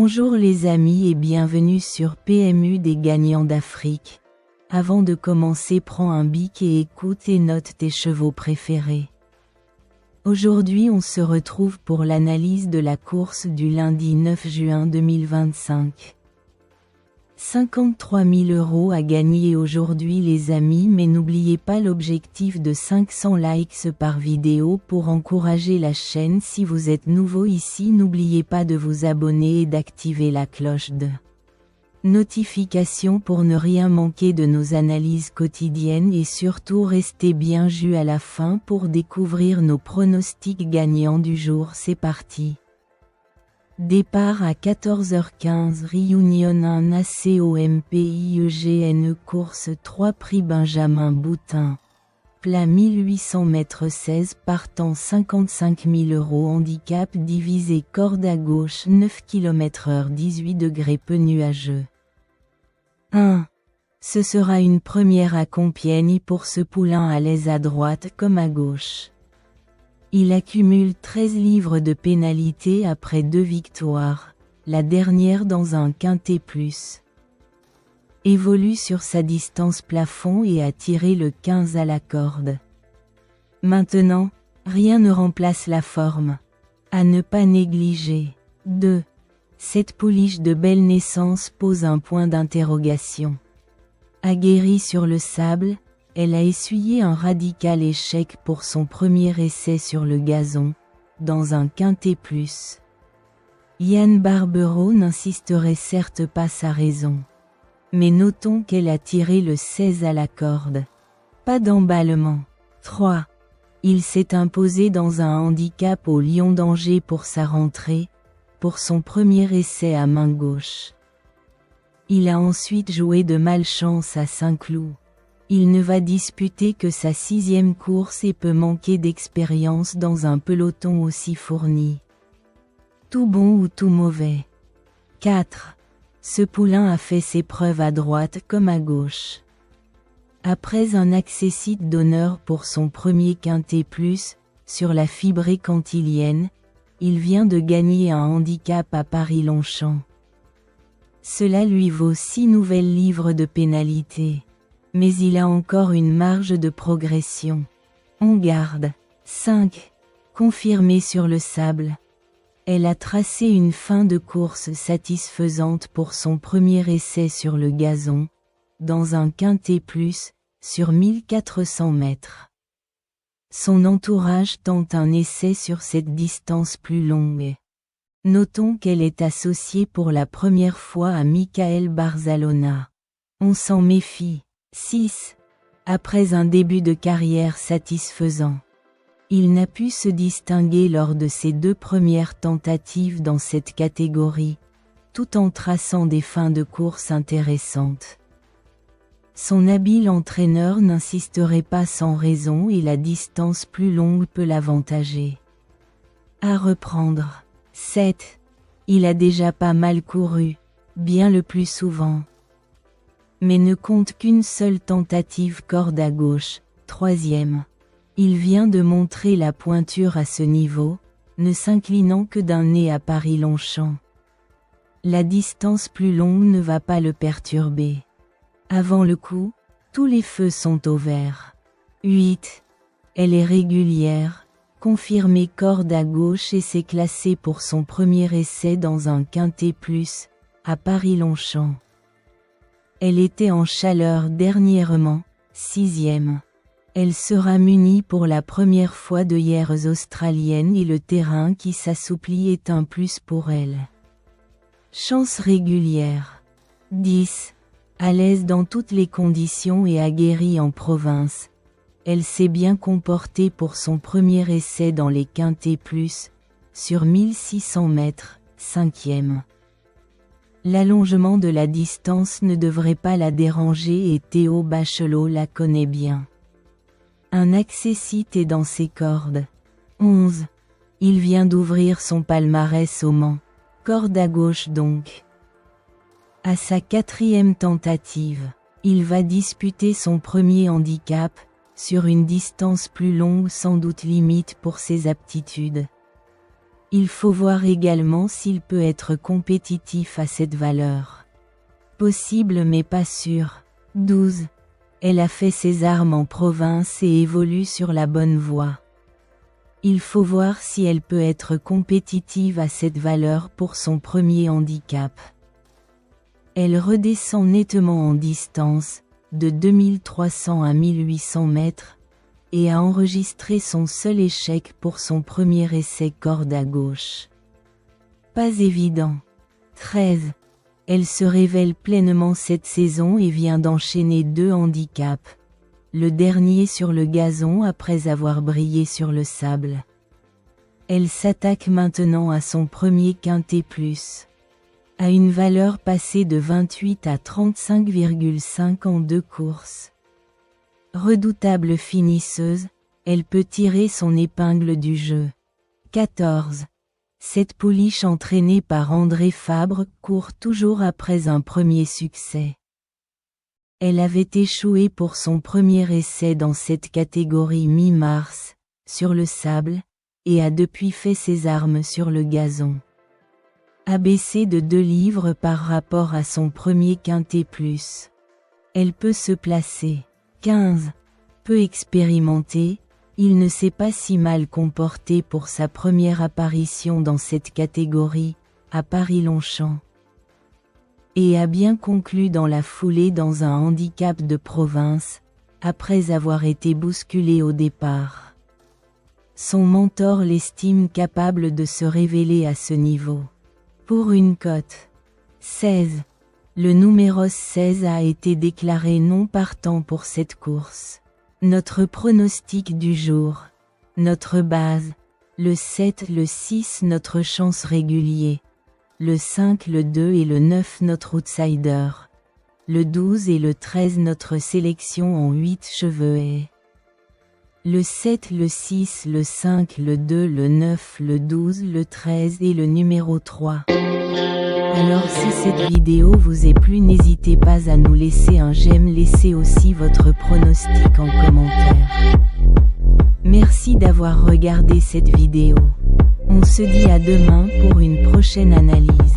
Bonjour les amis et bienvenue sur PMU des gagnants d'Afrique. Avant de commencer, prends un bic et écoute et note tes chevaux préférés. Aujourd'hui on se retrouve pour l'analyse de la course du lundi 9 juin 2025. 53 000 € à gagner aujourd'hui les amis, mais n'oubliez pas l'objectif de 500 likes par vidéo pour encourager la chaîne. Si vous êtes nouveau ici, n'oubliez pas de vous abonner et d'activer la cloche de notification pour ne rien manquer de nos analyses quotidiennes, et surtout restez bien jus à la fin pour découvrir nos pronostics gagnants du jour. C'est parti. Départ à 14h15, Réunion 1 ACOMPIEGNE course 3 prix Benjamin Boutin. Plat 1800 m 16 partant 55 000 € handicap divisé corde à gauche 9 km/h 18 degrés peu nuageux. 1. Ce sera une première à Compiègne pour ce poulain, à l'aise à droite comme à gauche. Il accumule 13 livres de pénalité après 2 victoires, la dernière dans un quintet plus. Évolue sur sa distance plafond et a tiré le 15 à la corde. Maintenant, rien ne remplace la forme. À ne pas négliger. 2. Cette pouliche de belle naissance pose un point d'interrogation. Aguerrie sur le sable, elle a essuyé un radical échec pour son premier essai sur le gazon, dans un quintet plus. Yann Barbero n'insisterait certes pas sa raison. Mais notons qu'elle a tiré le 16 à la corde. Pas d'emballement. 3. Il s'est imposé dans un handicap au Lion d'Angers pour sa rentrée, pour son premier essai à main gauche. Il a ensuite joué de malchance à Saint-Cloud. Il ne va disputer que sa 6e course et peut manquer d'expérience dans un peloton aussi fourni. Tout bon ou tout mauvais. 4. Ce poulain a fait ses preuves à droite comme à gauche. Après un accessite d'honneur pour son premier quintet plus, sur la fibrée cantilienne, il vient de gagner un handicap à Paris-Longchamp. Cela lui vaut 6 nouvelles livres de pénalité. Mais il a encore une marge de progression. On garde. 5. Confirmée sur le sable. Elle a tracé une fin de course satisfaisante pour son premier essai sur le gazon, dans un quintet plus, sur 1400 mètres. Son entourage tente un essai sur cette distance plus longue. Notons qu'elle est associée pour la première fois à Michael Barzalona. On s'en méfie. 6. Après un début de carrière satisfaisant. Il n'a pu se distinguer lors de ses 2 premières tentatives dans cette catégorie, tout en traçant des fins de course intéressantes. Son habile entraîneur n'insisterait pas sans raison et la distance plus longue peut l'avantager. À reprendre. 7. Il a déjà pas mal couru, bien le plus souvent. Mais ne compte qu'une seule tentative corde à gauche, 3e. Il vient de montrer la pointure à ce niveau, ne s'inclinant que d'un nez à Paris-Longchamp. La distance plus longue ne va pas le perturber. Avant le coup, tous les feux sont au vert. 8. Elle est régulière, confirmée corde à gauche et s'est classée pour son premier essai dans un quintet plus, à Paris-Longchamp. Elle était en chaleur dernièrement, 6e. Elle sera munie pour la première fois d'œillères australiennes et le terrain qui s'assouplit est un plus pour elle. Chance régulière. 10. À l'aise dans toutes les conditions et aguerrie en province. Elle s'est bien comportée pour son premier essai dans les quintets plus, sur 1600 mètres, 5e. L'allongement de la distance ne devrait pas la déranger et Théo Bachelot la connaît bien. Un accessite est dans ses cordes. 11. Il vient d'ouvrir son palmarès au Mans. Corde à gauche donc. À sa 4e tentative, il va disputer son premier handicap, sur une distance plus longue sans doute limite pour ses aptitudes. Il faut voir également s'il peut être compétitif à cette valeur. Possible mais pas sûr. 12. Elle a fait ses armes en province et évolue sur la bonne voie. Il faut voir si elle peut être compétitive à cette valeur pour son premier handicap. Elle redescend nettement en distance, de 2300 à 1800 mètres, et a enregistré son seul échec pour son premier essai corde à gauche. Pas évident. 13. Elle se révèle pleinement cette saison et vient d'enchaîner 2 handicaps. Le dernier sur le gazon après avoir brillé sur le sable. Elle s'attaque maintenant à son premier quintet plus. À une valeur passée de 28 à 35,5 en 2 courses. Redoutable finisseuse, elle peut tirer son épingle du jeu. 14. Cette pouliche entraînée par André Fabre court toujours après un premier succès. Elle avait échoué pour son premier essai dans cette catégorie mi-mars, sur le sable, et a depuis fait ses armes sur le gazon. Abaissée de 2 livres par rapport à son premier quintet plus. Elle peut se placer. 15. Peu expérimenté, il ne s'est pas si mal comporté pour sa première apparition dans cette catégorie, à Paris-Longchamp. Et a bien conclu dans la foulée dans un handicap de province, après avoir été bousculé au départ. Son mentor l'estime capable de se révéler à ce niveau. Pour une cote. 16. Le numéro 16 a été déclaré non partant pour cette course. Notre pronostic du jour. Notre base. Le 7, le 6 notre chance régulier. Le 5, le 2 et le 9 notre outsider. Le 12 et le 13 notre sélection en 8 cheveux. Le 7, le 6, le 5, le 2, le 9, le 12, le 13 et le numéro 3. Alors si cette vidéo vous est plu, n'hésitez pas à nous laisser un j'aime, laissez aussi votre pronostic en commentaire. Merci d'avoir regardé cette vidéo. On se dit à demain pour une prochaine analyse.